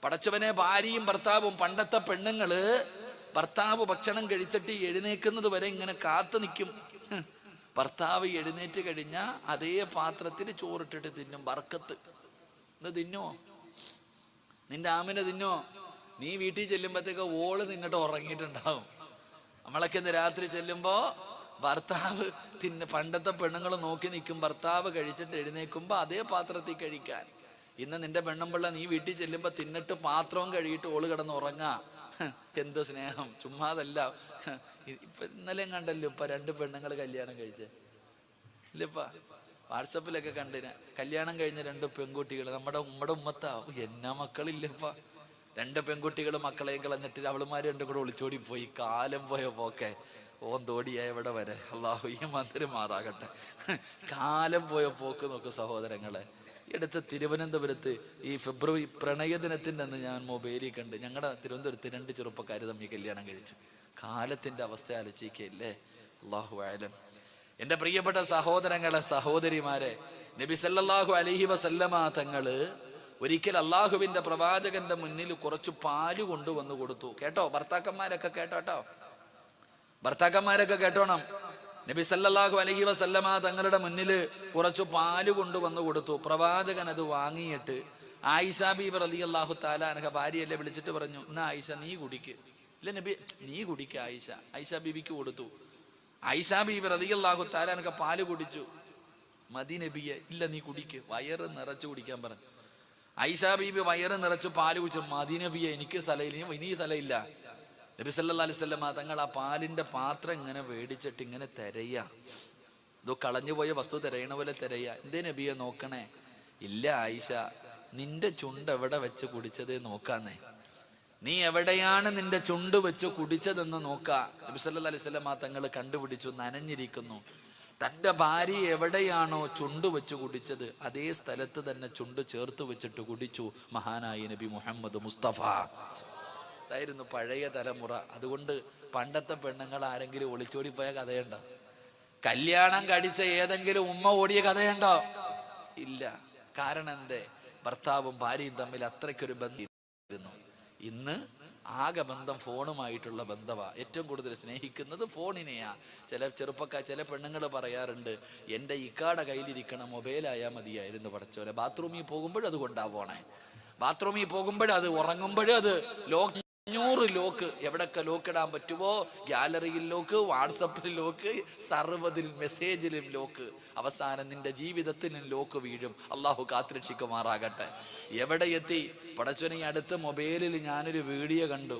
പടച്ചവനെ, ഭാര്യയും ഭർത്താവും, പണ്ടത്തെ പെണ്ണുങ്ങള് ഭർത്താവ് ഭക്ഷണം കഴിച്ചിട്ട് എഴുന്നേക്കുന്നത് വരെ ഇങ്ങനെ കാത്തു നിൽക്കും. ഭർത്താവ് എഴുന്നേറ്റ് കഴിഞ്ഞാ അതേ പാത്രത്തിൽ ചോറിട്ടിട്ട് തിന്നും. ബർക്കത്ത്. ഇത് തിന്നോ? നിന്റെ ആമിനെ തിന്നോ? നീ വീട്ടിൽ ചെല്ലുമ്പോഴത്തേക്ക് ഓള് നിന്നിട്ട് ഉറങ്ങിയിട്ടുണ്ടാവും. നമ്മളൊക്കെ ഇന്ന് രാത്രി ചെല്ലുമ്പോ ഭർത്താവ് പണ്ടത്തെ പെണ്ണുങ്ങൾ നോക്കി നിൽക്കും, ഭർത്താവ് കഴിച്ചിട്ട് എഴുന്നേക്കുമ്പോ അതേ പാത്രത്തിൽ കഴിക്കാൻ. ഇന്ന് നിന്റെ പെണ്ണുമ്പിള്ള നീ വീട്ടിൽ ചെല്ലുമ്പോ തിന്നിട്ട് പാത്രവും കഴുകിയിട്ട് ഓള് കിടന്ന് ഉറങ്ങാ. എന്ത് സ്നേഹം! ചുമ്മാതല്ല. ഇപ്പൊ ഇന്നലെ കണ്ടല്ലോ ഇപ്പൊ 2 പെണ്ണുങ്ങൾ കല്യാണം കഴിച്ചേ ഇല്ലപ്പ? വാട്സപ്പിലൊക്കെ കണ്ടിന്. കല്യാണം കഴിഞ്ഞ 2 പെൺകുട്ടികൾ നമ്മുടെ ഉമ്മത്താ. എന്നാ മക്കളില്ലപ്പ. 2 പെൺകുട്ടികൾ മക്കളെയും കളഞ്ഞിട്ട് അവളുമാര് 2 കൂടെ ഒളിച്ചോടി പോയി. കാലം പോയ പോക്കെ ഓൻ തോടിയാ എവിടെ വരെ. അള്ളാഹു ഈ മന്ത്രി മാറാകട്ടെ. കാലം പോയ പോക്ക് നോക്ക് സഹോദരങ്ങളെ. എടുത്ത തിരുവനന്തപുരത്ത് ഈ ഫെബ്രുവരി പ്രണയദിനത്തിൻ്റെ അന്ന് ഞാൻ മൊബൈലിൽ കണ്ട് ഞങ്ങളുടെ തിരുവനന്തപുരത്ത് 2 ചെറുപ്പക്കാർ തമ്മിൽ കല്യാണം കഴിച്ചു. കാലത്തിന്റെ അവസ്ഥ ആലോചിക്കല്ലേ. അല്ലാഹു അഅലം. എൻ്റെ പ്രിയപ്പെട്ട സഹോദരങ്ങളെ, സഹോദരിമാരെ, നബി സല്ലല്ലാഹു അലൈഹി വസല്ലമ തങ്ങള് ഒരിക്കൽ അള്ളാഹുവിന്റെ പ്രവാചകന്റെ മുന്നിൽ കുറച്ച് പാല് കൊണ്ടുവന്നു കൊടുത്തു. കേട്ടോ ഭർത്താക്കന്മാരൊക്കെ കേട്ടോ, ഭർത്താക്കന്മാരൊക്കെ കേട്ടോണം. നബി സല്ലല്ലാഹു അലൈഹി വസല്ലമ തങ്ങളുടെ മുന്നിൽ കുറച്ചു പാല് കൊണ്ടുവന്നു കൊടുത്തു. പ്രവാചകൻ അത് വാങ്ങിയിട്ട് ആയിഷ ബീബി റളിയല്ലാഹു തആല അൻഹ ഭാര്യയല്ലേ വിളിച്ചിട്ട് പറഞ്ഞു, എന്നാ ആയിഷ നീ കുടിക്ക്. ഇല്ല നബി, നീ കുടിക്ക. ആയിഷ ബീബിക്ക് കൊടുത്തു. ആയിഷ ബീബി റളിയല്ലാഹു തആല അൻഹ പാല് കുടിച്ചു. മതി നബിയെ. ഇല്ല നീ കുടിക്ക്, വയറ് നിറച്ചു കുടിക്കാൻ പറഞ്ഞു. ആയിഷ ബീബി വയറ് നിറച്ചു പാല് കുടിച്ചു. മതി നബിയെ, എനിക്ക് സ്ഥലമില്ല, ഇനി സ്ഥലമില്ല. നബി സല്ലല്ലാഹു അലൈഹി വസല്ലം തങ്ങൾ ആ പാലിന്റെ പാത്രം ഇങ്ങനെ മേടിച്ചിട്ട് ഇങ്ങനെ തിരയാ. ഇതോ കളഞ്ഞുപോയ വസ്തു തിരയണ പോലെ തിരയാ. എന്തേ നബിയെ നോക്കണേ? ഇല്ല ആയിഷ, നിന്റെ ചുണ്ട് എവിടെ വെച്ച് കുടിച്ചതേ നോക്കാന്നേ. നീ എവിടെയാണ് നിന്റെ ചുണ്ട് വെച്ച് കുടിച്ചതെന്ന് നോക്കാ. നബി സല്ലല്ലാഹു അലൈഹി വസല്ലം തങ്ങൾ കണ്ടുപിടിച്ചു, നനഞ്ഞിരിക്കുന്നു. തന്റെ ഭാര്യ എവിടെയാണോ ചുണ്ട് വെച്ച് കുടിച്ചത് അതേ സ്ഥലത്ത് തന്നെ ചുണ്ട് ചേർത്ത് വെച്ചിട്ട് കുടിച്ചു മഹാനായ നബി മുഹമ്മദ് മുസ്തഫ. ായിരുന്നു പഴയ തലമുറ. അതുകൊണ്ട് പണ്ടത്തെ പെണ്ണുങ്ങൾ ആരെങ്കിലും ഒളിച്ചോടി പോയ കഥയുണ്ടോ? കല്യാണം കഴിച്ച ഏതെങ്കിലും ഉമ്മ ഓടിയ കഥയുണ്ടോ? ഇല്ല. കാരണം എന്തേ? ഭർത്താവും ഭാര്യയും തമ്മിൽ അത്രയ്ക്കൊരു ബന്ധമായിരുന്നു. ഇന്ന് ആകെ ബന്ധം ഫോണുമായിട്ടുള്ള ബന്ധമാ. ഏറ്റവും കൂടുതൽ സ്നേഹിക്കുന്നത് ഫോണിനെയാ. ചില പെണ്ണുങ്ങൾ പറയാറുണ്ട്, എൻ്റെ ഇക്കാടെ കയ്യിലിരിക്കണ മൊബൈലായാൽ മതിയായിരുന്നു പടച്ചോനെ. ബാത്റൂമിൽ പോകുമ്പോഴും അത് കൊണ്ടാ പോണേ. ബാത്റൂമിൽ പോകുമ്പോഴും അത്, ഉറങ്ങുമ്പോഴും അത്. 500 ലോക്ക്. എവിടൊക്കെ ലോക്ക് ഇടാൻ പറ്റുമോ, ഗാലറിയിൽ ലോക്ക്, വാട്സപ്പിൽ ലോക്ക്, സർവ്വതിൽ മെസ്സേജിലും ലോക്ക്. അവസാനം നിന്റെ ജീവിതത്തിലും ലോക്ക് വീഴും. അള്ളാഹു കാത്തുരക്ഷിക്കുമാറാകട്ടെ. എവിടെ എത്തി പടച്ചോനെ? അടുത്ത മൊബൈലിൽ ഞാനൊരു വീഡിയോ കണ്ടു.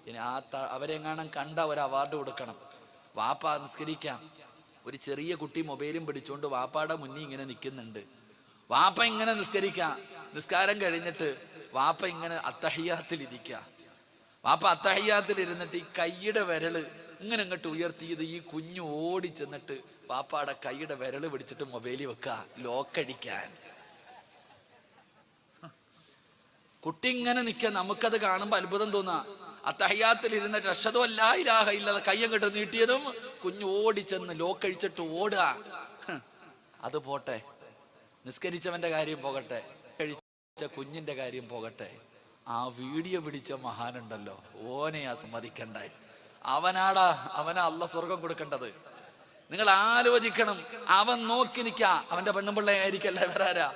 ഇനി അവരെങ്ങാനും കണ്ട ഒരു അവാർഡ് കൊടുക്കണം. വാപ്പ നിസ്കരിക്കാം, ഒരു ചെറിയ കുട്ടി മൊബൈലും പിടിച്ചുകൊണ്ട് വാപ്പാടെ മുന്നിൽ ഇങ്ങനെ നിൽക്കുന്നുണ്ട്. വാപ്പ ഇങ്ങനെ നിസ്കരിക്കാം. നിസ്കാരം കഴിഞ്ഞിട്ട് വാപ്പ ഇങ്ങനെ അത്തഹിയ്യാത്തിലിരിക്കുക. വാപ്പ അത്തഹിയ്യാത്തിൽ ഇരുന്നിട്ട് ഈ കൈയുടെ വിരല് ഇങ്ങനെ അങ്ങോട്ട് ഉയർത്തിയത് ഈ കുഞ്ഞു ഓടി ചെന്നിട്ട് വാപ്പാടെ കൈയുടെ വിരല് പിടിച്ചിട്ട് മൊബൈലിൽ വെക്കുക, ലോക്കടിക്കാൻ. കുട്ടി ഇങ്ങനെ നിൽക്കുക. നമുക്കത് കാണുമ്പോൾ അത്ഭുതം തോന്നാ. അത്തഹിയ്യാത്തിൽ ഇരുന്നിട്ട് അഷ്ഹദു അല്ലാ ഇലാഹ ഇല്ലല്ലാഹ് കൈ അങ്ങോട്ട് നീട്ടിയതും കുഞ്ഞു ഓടിച്ചെന്ന് ലോക്കഴിച്ചിട്ട് ഓടുക. അത് പോട്ടെ, നിസ്കരിച്ചവന്റെ കാര്യം പോകട്ടെ, കഴിച്ച കുഞ്ഞിന്റെ കാര്യം പോകട്ടെ. ആ വീഡിയോ പിടിച്ച മഹാനുണ്ടല്ലോ, ഓനെയാ സമ്മതിക്കണ്ടായി. അവനാ അള്ളാഹ് സ്വർഗം കൊടുക്കേണ്ടത്. നിങ്ങൾ ആലോചിക്കണം. അവൻ നോക്കി നിൽക്കാ. അവന്റെ പെണ്ണുമ്പിള്ളയായിരിക്കല്ല, വേറാരാ?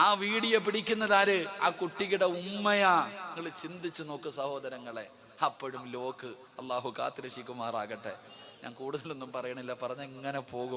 ആ വീഡിയോ പിടിക്കുന്നതാര്? ആ കുട്ടിയുടെ ഉമ്മയാ. നിങ്ങൾ ചിന്തിച്ചു നോക്ക് സഹോദരങ്ങളെ. അപ്പോഴും ലോക്ക്. അള്ളാഹു കാത്തുരക്ഷിക്കുമാറാകട്ടെ. ഞാൻ കൂടുതലൊന്നും പറയണില്ല, പറഞ്ഞെങ്ങനെ പോകും.